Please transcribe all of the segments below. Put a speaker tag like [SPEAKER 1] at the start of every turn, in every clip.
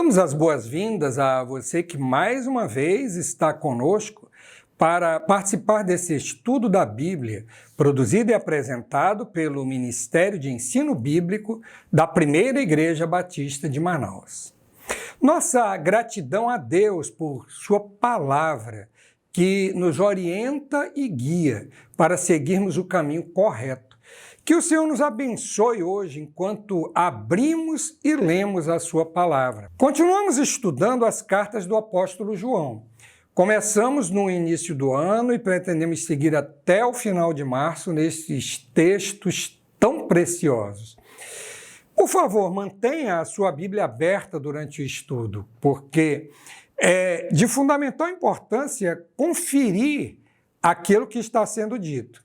[SPEAKER 1] Damos as boas-vindas a você que mais uma vez está conosco para participar desse estudo da Bíblia, produzido e apresentado pelo Ministério de Ensino Bíblico da Primeira Igreja Batista de Manaus. Nossa gratidão a Deus por sua palavra, que nos orienta e guia para seguirmos o caminho correto. Que o Senhor nos abençoe hoje enquanto abrimos e lemos a sua palavra. Continuamos estudando as cartas do apóstolo João. Começamos no início do ano e pretendemos seguir até o final de março nesses textos tão preciosos. Por favor, mantenha a sua Bíblia aberta durante o estudo, porque é de fundamental importância conferir aquilo que está sendo dito.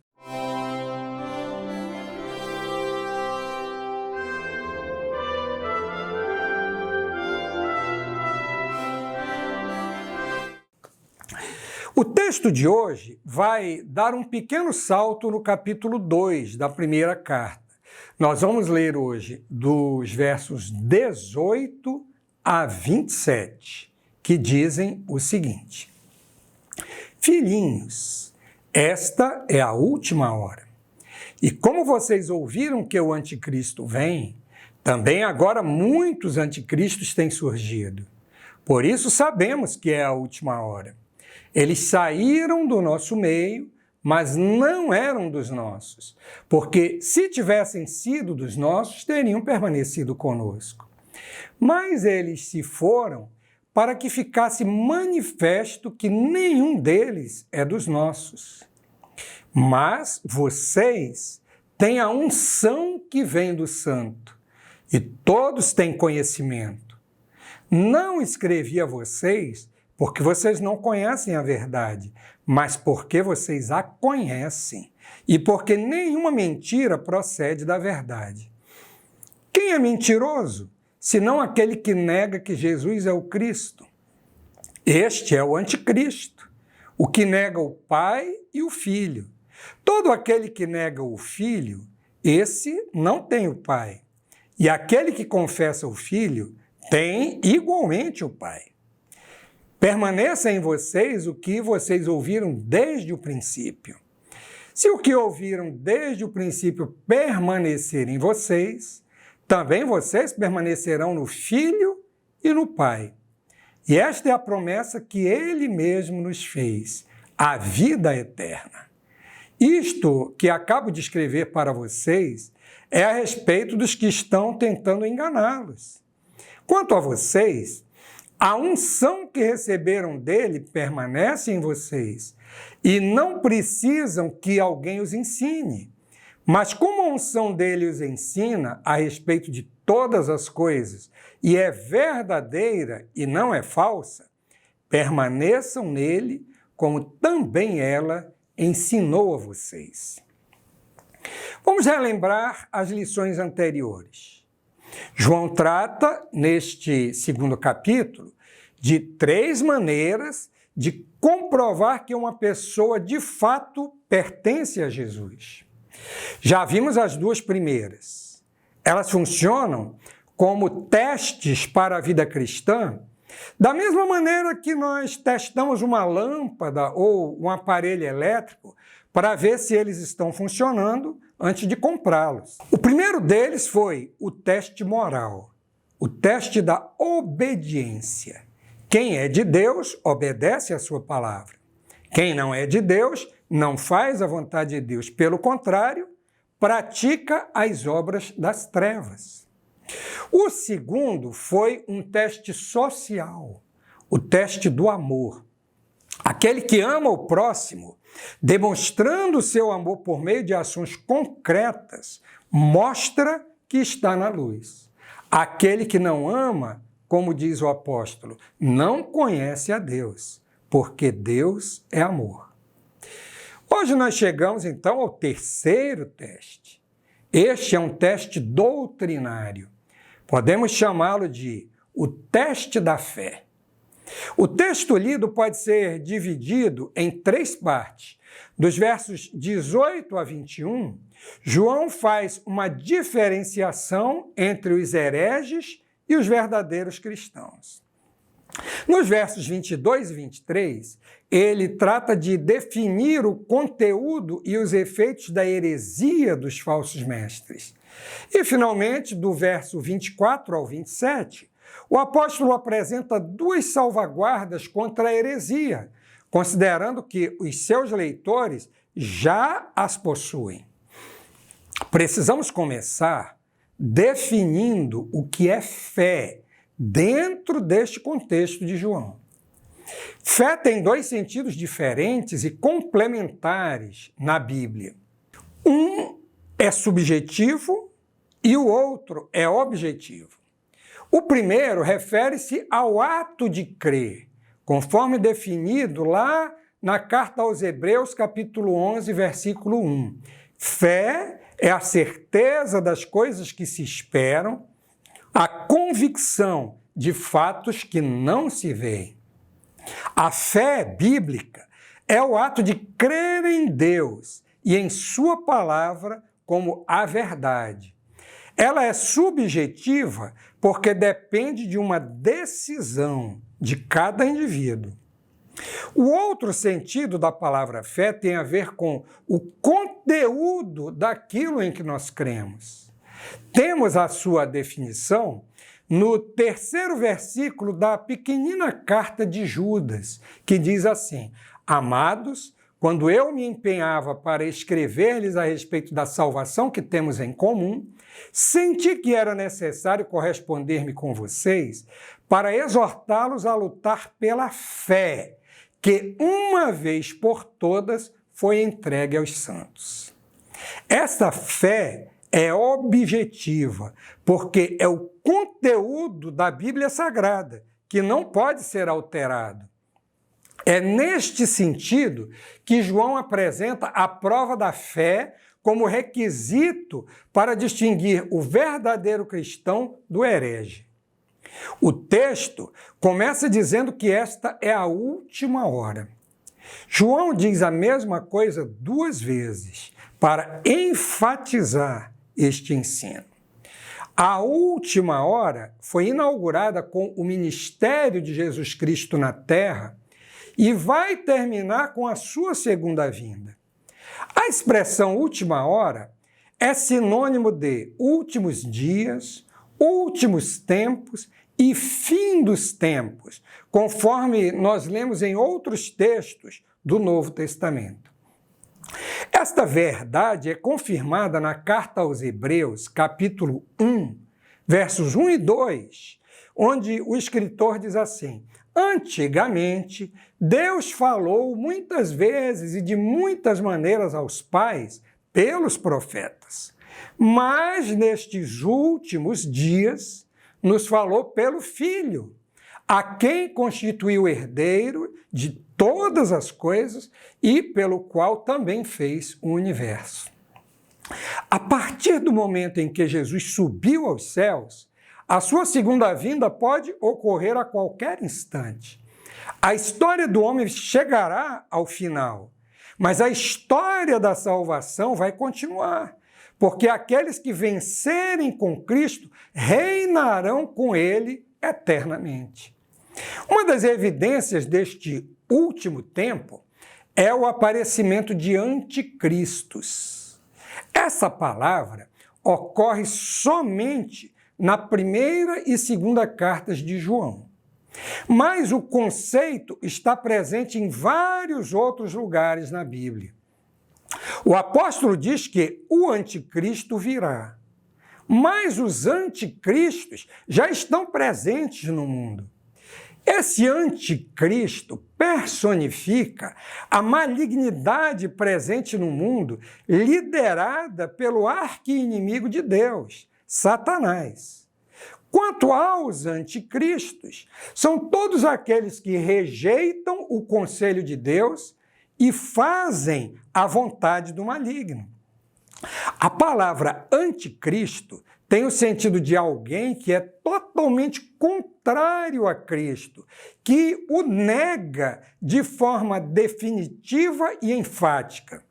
[SPEAKER 1] O texto de hoje vai dar um pequeno salto no capítulo 2 da primeira carta. Nós vamos ler hoje dos versos 18 a 27, que dizem o seguinte: Filhinhos, esta é a última hora. E como vocês ouviram que o anticristo vem, também agora muitos anticristos têm surgido. Por isso sabemos que é a última hora. Eles saíram do nosso meio, mas não eram dos nossos, porque se tivessem sido dos nossos, teriam permanecido conosco. Mas eles se foram para que ficasse manifesto que nenhum deles é dos nossos. Mas vocês têm a unção que vem do Santo, e todos têm conhecimento. Não escrevi a vocês porque vocês não conhecem a verdade, mas porque vocês a conhecem, e porque nenhuma mentira procede da verdade. Quem é mentiroso, senão aquele que nega que Jesus é o Cristo? Este é o anticristo, o que nega o Pai e o Filho. Todo aquele que nega o Filho, esse não tem o Pai. E aquele que confessa o Filho, tem igualmente o Pai. Permaneça em vocês o que vocês ouviram desde o princípio. Se o que ouviram desde o princípio permanecer em vocês, também vocês permanecerão no Filho e no Pai. E esta é a promessa que Ele mesmo nos fez, a vida eterna. Isto que acabo de escrever para vocês é a respeito dos que estão tentando enganá-los. Quanto a vocês, a unção que receberam dele permanece em vocês e não precisam que alguém os ensine. Mas como a unção dele os ensina a respeito de todas as coisas e é verdadeira e não é falsa, permaneçam nele como também ela ensinou a vocês. Vamos relembrar as lições anteriores. João trata, neste segundo capítulo, de 3 maneiras de comprovar que uma pessoa de fato pertence a Jesus. Já vimos as 2 primeiras. Elas funcionam como testes para a vida cristã, da mesma maneira que nós testamos uma lâmpada ou um aparelho elétrico para ver se eles estão funcionando antes de comprá-los. O primeiro deles foi o teste moral, o teste da obediência. Quem é de Deus, obedece à sua palavra. Quem não é de Deus, não faz a vontade de Deus. Pelo contrário, pratica as obras das trevas. O segundo foi um teste social, o teste do amor. Aquele que ama o próximo, demonstrando o seu amor por meio de ações concretas, mostra que está na luz. Aquele que não ama, como diz o apóstolo, não conhece a Deus, porque Deus é amor. Hoje nós chegamos então ao terceiro teste. Este é um teste doutrinário. Podemos chamá-lo de o teste da fé. O texto lido pode ser dividido em 3 partes. Dos versos 18 a 21, João faz uma diferenciação entre os hereges e os verdadeiros cristãos. Nos versos 22 e 23, ele trata de definir o conteúdo e os efeitos da heresia dos falsos mestres. E, finalmente, do verso 24 ao 27, o apóstolo apresenta duas salvaguardas contra a heresia, considerando que os seus leitores já as possuem. Precisamos começar definindo o que é fé dentro deste contexto de João. Fé tem dois sentidos diferentes e complementares na Bíblia. Um é subjetivo e o outro é objetivo. O primeiro refere-se ao ato de crer, conforme definido lá na carta aos Hebreus, capítulo 11, versículo 1. Fé é a certeza das coisas que se esperam, a convicção de fatos que não se veem. A fé bíblica é o ato de crer em Deus e em sua palavra como a verdade. Ela é subjetiva porque depende de uma decisão de cada indivíduo. O outro sentido da palavra fé tem a ver com o conteúdo daquilo em que nós cremos. Temos a sua definição no terceiro versículo da pequenina carta de Judas, que diz assim: Amados, quando eu me empenhava para escrever-lhes a respeito da salvação que temos em comum, senti que era necessário corresponder-me com vocês para exortá-los a lutar pela fé, que uma vez por todas foi entregue aos santos. Essa fé é objetiva, porque é o conteúdo da Bíblia Sagrada, que não pode ser alterado. É neste sentido que João apresenta a prova da fé como requisito para distinguir o verdadeiro cristão do herege. O texto começa dizendo que esta é a última hora. João diz a mesma coisa duas vezes para enfatizar este ensino. A última hora foi inaugurada com o ministério de Jesus Cristo na terra e vai terminar com a sua segunda vinda. A expressão última hora é sinônimo de últimos dias, últimos tempos e fim dos tempos, conforme nós lemos em outros textos do Novo Testamento. Esta verdade é confirmada na carta aos Hebreus, capítulo 1, versos 1 e 2, onde o escritor diz assim: Antigamente, Deus falou muitas vezes e de muitas maneiras aos pais pelos profetas, mas nestes últimos dias nos falou pelo Filho, a quem constituiu herdeiro de todas as coisas e pelo qual também fez o universo. A partir do momento em que Jesus subiu aos céus, a sua segunda vinda pode ocorrer a qualquer instante. A história do homem chegará ao final, mas a história da salvação vai continuar, porque aqueles que vencerem com Cristo reinarão com ele eternamente. Uma das evidências deste último tempo é o aparecimento de anticristos. Essa palavra ocorre somente na primeira e segunda cartas de João. Mas o conceito está presente em vários outros lugares na Bíblia. O apóstolo diz que o anticristo virá, mas os anticristos já estão presentes no mundo. Esse anticristo personifica a malignidade presente no mundo, liderada pelo arqui-inimigo de Deus, Satanás. Quanto aos anticristos, são todos aqueles que rejeitam o conselho de Deus e fazem a vontade do maligno. A palavra anticristo tem o sentido de alguém que é totalmente contrário a Cristo, que o nega de forma definitiva e enfática.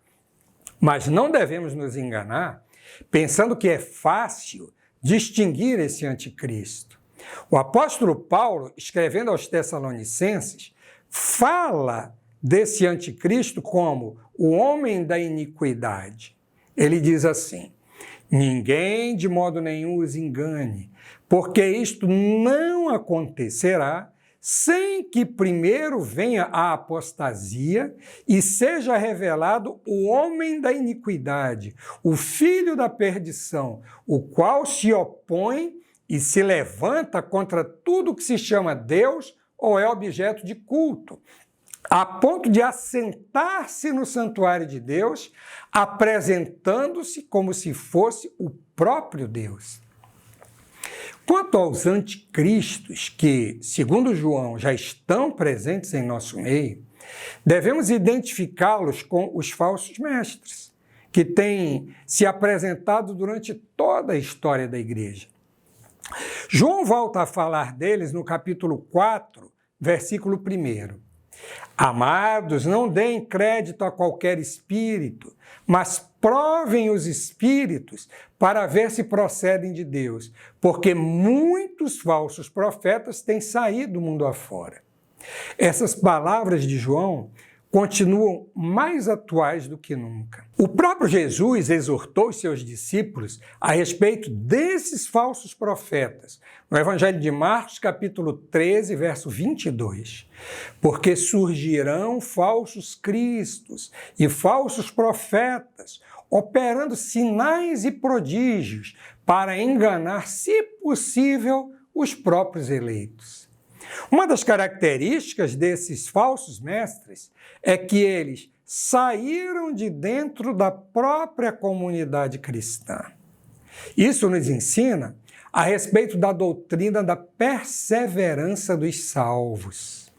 [SPEAKER 1] Mas não devemos nos enganar pensando que é fácil distinguir esse anticristo. O apóstolo Paulo, escrevendo aos Tessalonicenses, fala desse anticristo como o homem da iniquidade. Ele diz assim: ninguém de modo nenhum os engane, porque isto não acontecerá sem que primeiro venha a apostasia e seja revelado o homem da iniquidade, o filho da perdição, o qual se opõe e se levanta contra tudo que se chama Deus ou é objeto de culto, a ponto de assentar-se no santuário de Deus, apresentando-se como se fosse o próprio Deus. Quanto aos anticristos, que, segundo João, já estão presentes em nosso meio, devemos identificá-los com os falsos mestres, que têm se apresentado durante toda a história da igreja. João volta a falar deles no capítulo 4, versículo 1. Amados, não deem crédito a qualquer espírito, mas provem os espíritos para ver se procedem de Deus, porque muitos falsos profetas têm saído do mundo afora. Essas palavras de João continuam mais atuais do que nunca. O próprio Jesus exortou os seus discípulos a respeito desses falsos profetas, no Evangelho de Marcos, capítulo 13, verso 22. Porque surgirão falsos cristos e falsos profetas, operando sinais e prodígios para enganar, se possível, os próprios eleitos. Uma das características desses falsos mestres é que eles saíram de dentro da própria comunidade cristã. Isso nos ensina a respeito da doutrina da perseverança dos salvos.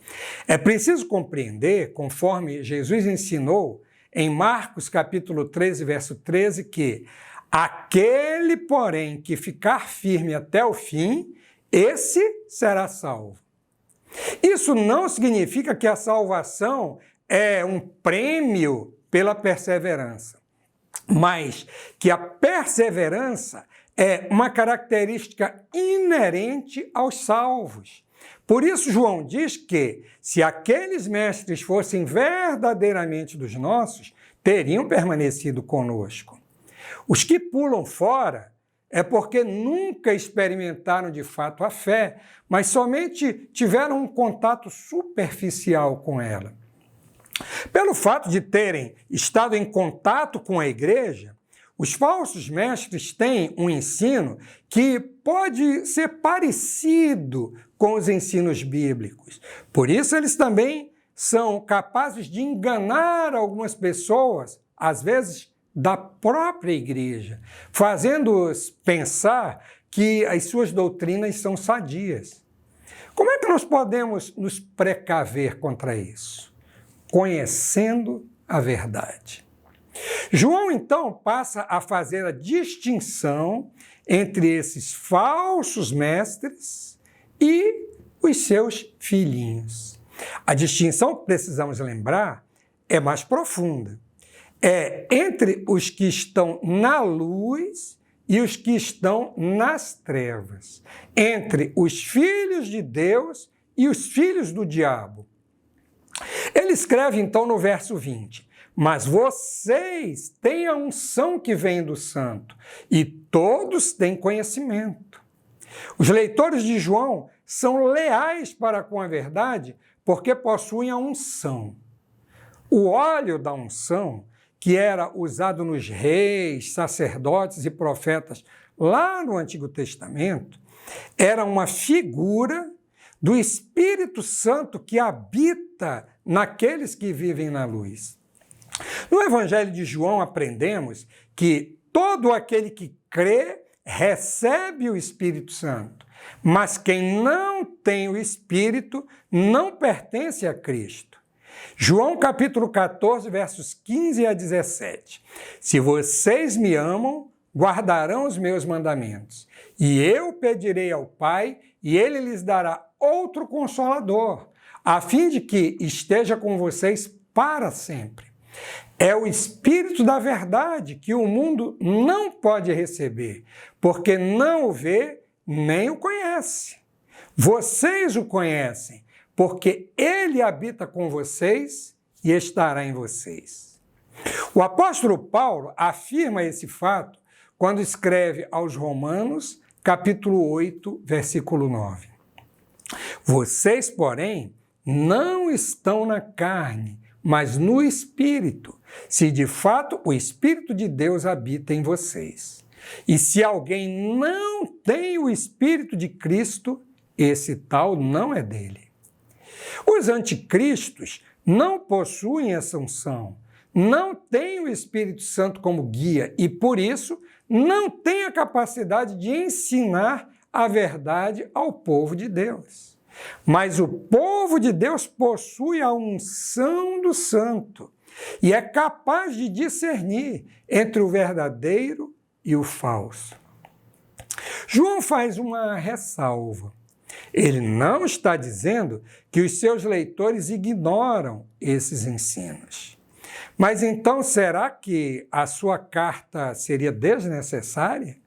[SPEAKER 1] É preciso compreender, conforme Jesus ensinou em Marcos capítulo 13, verso 13, que aquele, porém, que ficar firme até o fim, esse será salvo. Isso não significa que a salvação é um prêmio pela perseverança, mas que a perseverança é uma característica inerente aos salvos. Por isso, João diz que, se aqueles mestres fossem verdadeiramente dos nossos, teriam permanecido conosco. Os que pulam fora é porque nunca experimentaram de fato a fé, mas somente tiveram um contato superficial com ela. Pelo fato de terem estado em contato com a igreja, os falsos mestres têm um ensino que pode ser parecido com os ensinos bíblicos. Por isso, eles também são capazes de enganar algumas pessoas, às vezes da própria igreja, fazendo-os pensar que as suas doutrinas são sadias. Como é que nós podemos nos precaver contra isso? Conhecendo a verdade. João, então, passa a fazer a distinção entre esses falsos mestres e os seus filhinhos. A distinção que precisamos lembrar é mais profunda. É entre os que estão na luz e os que estão nas trevas, entre os filhos de Deus e os filhos do diabo. Ele escreve então no verso 20: mas vocês têm a unção que vem do santo, e todos têm conhecimento. Os leitores de João são leais para com a verdade porque possuem a unção. O óleo da unção, que era usado nos reis, sacerdotes e profetas lá no Antigo Testamento, era uma figura do Espírito Santo que habita naqueles que vivem na luz. No Evangelho de João aprendemos que todo aquele que crê recebe o Espírito Santo, mas quem não tem o Espírito não pertence a Cristo. João capítulo 14, versos 15 a 17. Se vocês me amam, guardarão os meus mandamentos, e eu pedirei ao Pai, e ele lhes dará outro Consolador, a fim de que esteja com vocês para sempre. É o Espírito da verdade que o mundo não pode receber, porque não o vê nem o conhece. Vocês o conhecem, porque ele habita com vocês e estará em vocês. O apóstolo Paulo afirma esse fato quando escreve aos Romanos, capítulo 8, versículo 9. Vocês, porém, não estão na carne, mas no Espírito, se de fato o Espírito de Deus habita em vocês. E se alguém não tem o Espírito de Cristo, esse tal não é dele. Os anticristos não possuem essa unção, não têm o Espírito Santo como guia e, por isso, não têm a capacidade de ensinar a verdade ao povo de Deus. Mas o povo de Deus possui a unção do Santo e é capaz de discernir entre o verdadeiro e o falso. João faz uma ressalva. Ele não está dizendo que os seus leitores ignoram esses ensinos. Mas então, será que a sua carta seria desnecessária?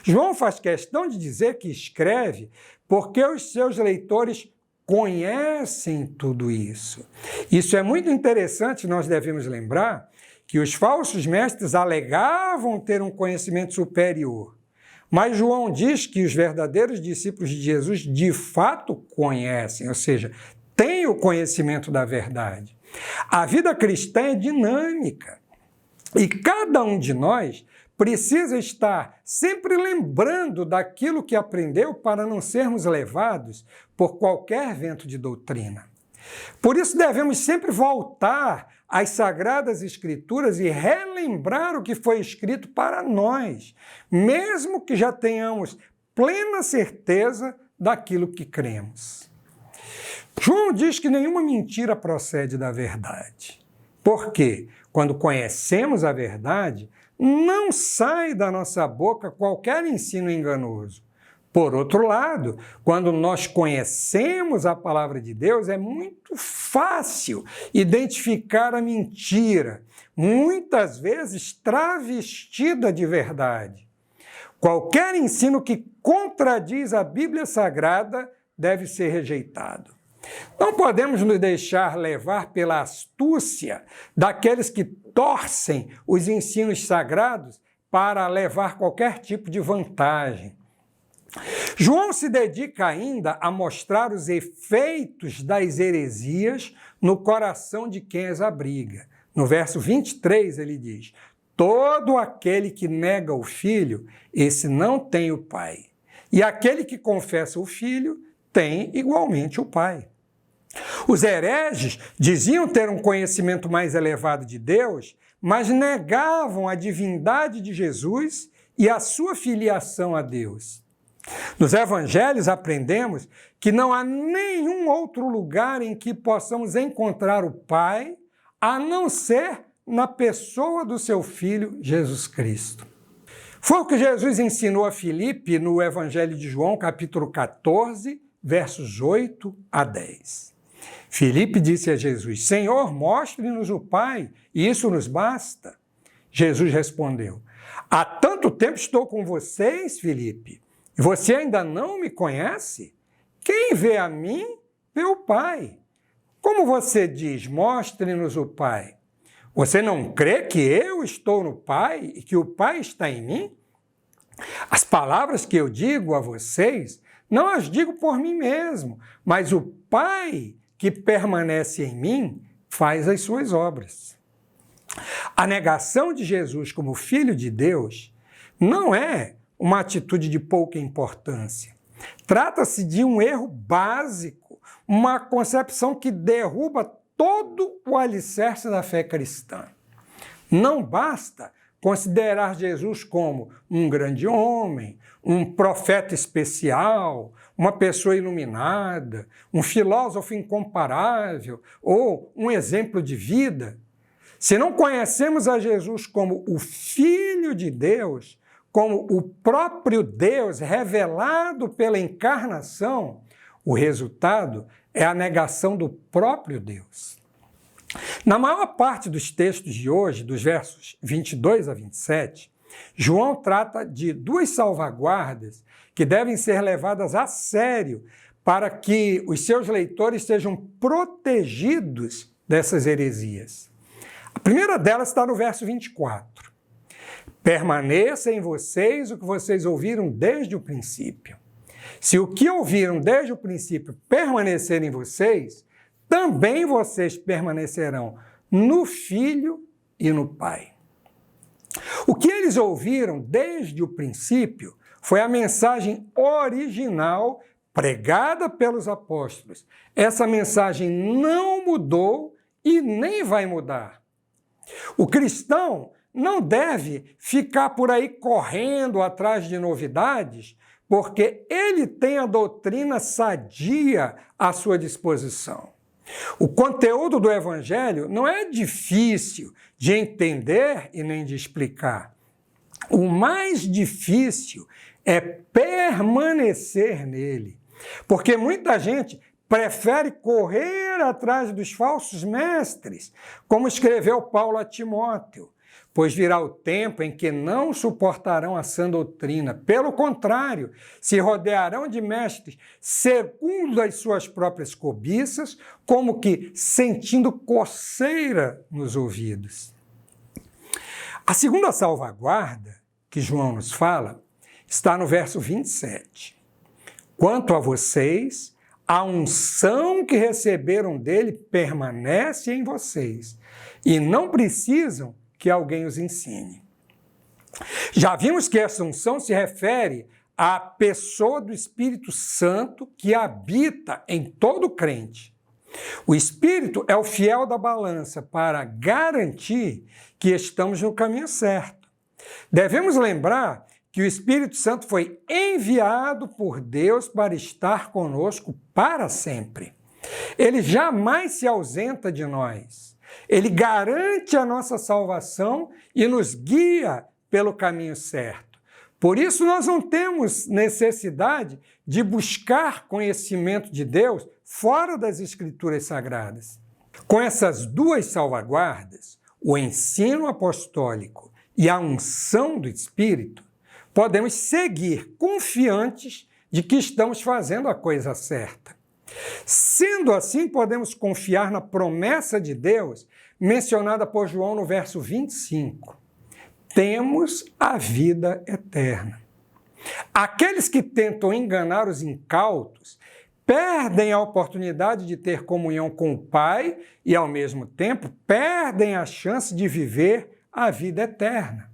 [SPEAKER 1] João faz questão de dizer que escreve porque os seus leitores conhecem tudo isso. Isso é muito interessante, nós devemos lembrar que os falsos mestres alegavam ter um conhecimento superior. Mas João diz que os verdadeiros discípulos de Jesus de fato conhecem, ou seja, têm o conhecimento da verdade. A vida cristã é dinâmica e cada um de nós precisa estar sempre lembrando daquilo que aprendeu para não sermos levados por qualquer vento de doutrina. Por isso devemos sempre voltar às Sagradas Escrituras e relembrar o que foi escrito para nós, mesmo que já tenhamos plena certeza daquilo que cremos. João diz que nenhuma mentira procede da verdade. Por quê? Quando conhecemos a verdade, não sai da nossa boca qualquer ensino enganoso. Por outro lado, quando nós conhecemos a palavra de Deus, é muito fácil identificar a mentira, muitas vezes travestida de verdade. Qualquer ensino que contradiz a Bíblia Sagrada deve ser rejeitado. Não podemos nos deixar levar pela astúcia daqueles que torcem os ensinos sagrados para levar qualquer tipo de vantagem. João se dedica ainda a mostrar os efeitos das heresias no coração de quem as abriga. No verso 23 ele diz: todo aquele que nega o Filho, esse não tem o Pai. E aquele que confessa o Filho, tem igualmente o Pai. Os hereges diziam ter um conhecimento mais elevado de Deus, mas negavam a divindade de Jesus e a sua filiação a Deus. Nos evangelhos aprendemos que não há nenhum outro lugar em que possamos encontrar o Pai, a não ser na pessoa do seu Filho, Jesus Cristo. Foi o que Jesus ensinou a Filipe no Evangelho de João, capítulo 14, versos 8 a 10. Filipe disse a Jesus: Senhor, mostre-nos o Pai, e isso nos basta. Jesus respondeu: há tanto tempo estou com vocês, Filipe, e você ainda não me conhece? Quem vê a mim, vê o Pai. Como você diz, mostre-nos o Pai? Você não crê que eu estou no Pai e que o Pai está em mim? As palavras que eu digo a vocês, não as digo por mim mesmo, mas o Pai que permanece em mim faz as suas obras. A negação de Jesus como Filho de Deus não é uma atitude de pouca importância. Trata-se de um erro básico, uma concepção que derruba todo o alicerce da fé cristã. Não basta considerar Jesus como um grande homem, um profeta especial, uma pessoa iluminada, um filósofo incomparável ou um exemplo de vida. Se não conhecemos a Jesus como o Filho de Deus, como o próprio Deus revelado pela encarnação, o resultado é a negação do próprio Deus. Na maior parte dos textos de hoje, dos versos 22 a 27, João trata de duas salvaguardas que devem ser levadas a sério para que os seus leitores sejam protegidos dessas heresias. A primeira delas está no verso 24. Permaneça em vocês o que vocês ouviram desde o princípio. Se o que ouviram desde o princípio permanecer em vocês, também vocês permanecerão no Filho e no Pai. O que eles ouviram desde o princípio foi a mensagem original pregada pelos apóstolos. Essa mensagem não mudou e nem vai mudar. O cristão não deve ficar por aí correndo atrás de novidades, porque ele tem a doutrina sadia à sua disposição. O conteúdo do Evangelho não é difícil de entender e nem de explicar. O mais difícil é permanecer nele, porque muita gente prefere correr atrás dos falsos mestres, como escreveu Paulo a Timóteo, pois virá o tempo em que não suportarão a sã doutrina. Pelo contrário, se rodearão de mestres segundo as suas próprias cobiças, como que sentindo coceira nos ouvidos. A segunda salvaguarda que João nos fala está no verso 27. Quanto a vocês, a unção que receberam dele permanece em vocês e não precisam que alguém os ensine. Já vimos que essa unção se refere à pessoa do Espírito Santo que habita em todo crente. O Espírito é o fiel da balança para garantir que estamos no caminho certo. Devemos lembrar que o Espírito Santo foi enviado por Deus para estar conosco para sempre. Ele jamais se ausenta de nós. Ele garante a nossa salvação e nos guia pelo caminho certo. Por isso, nós não temos necessidade de buscar conhecimento de Deus fora das Escrituras Sagradas. Com essas duas salvaguardas, o ensino apostólico e a unção do Espírito, podemos seguir confiantes de que estamos fazendo a coisa certa. Sendo assim, podemos confiar na promessa de Deus mencionada por João no verso 25. Temos a vida eterna. Aqueles que tentam enganar os incautos perdem a oportunidade de ter comunhão com o Pai e, ao mesmo tempo, perdem a chance de viver a vida eterna.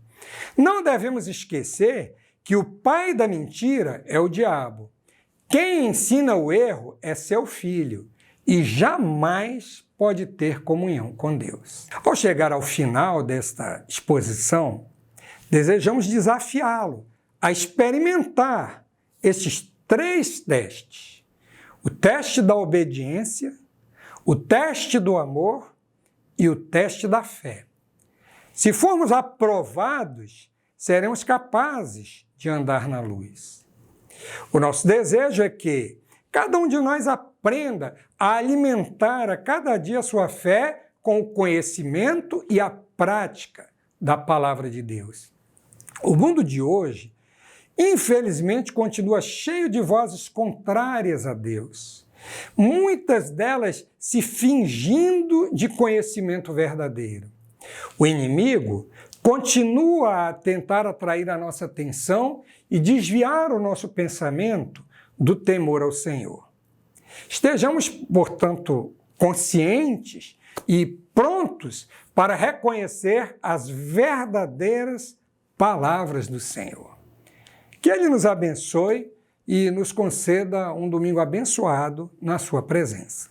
[SPEAKER 1] Não devemos esquecer que o pai da mentira é o diabo. Quem ensina o erro é seu filho e jamais pode ter comunhão com Deus. Ao chegar ao final desta exposição, desejamos desafiá-lo a experimentar esses 3 testes: o teste da obediência, o teste do amor e o teste da fé. Se formos aprovados, seremos capazes de andar na luz. O nosso desejo é que cada um de nós aprenda a alimentar a cada dia a sua fé com o conhecimento e a prática da palavra de Deus. O mundo de hoje, infelizmente, continua cheio de vozes contrárias a Deus. Muitas delas se fingindo de conhecimento verdadeiro. O inimigo continua a tentar atrair a nossa atenção e desviar o nosso pensamento do temor ao Senhor. Estejamos, portanto, conscientes e prontos para reconhecer as verdadeiras palavras do Senhor. Que Ele nos abençoe e nos conceda um domingo abençoado na sua presença.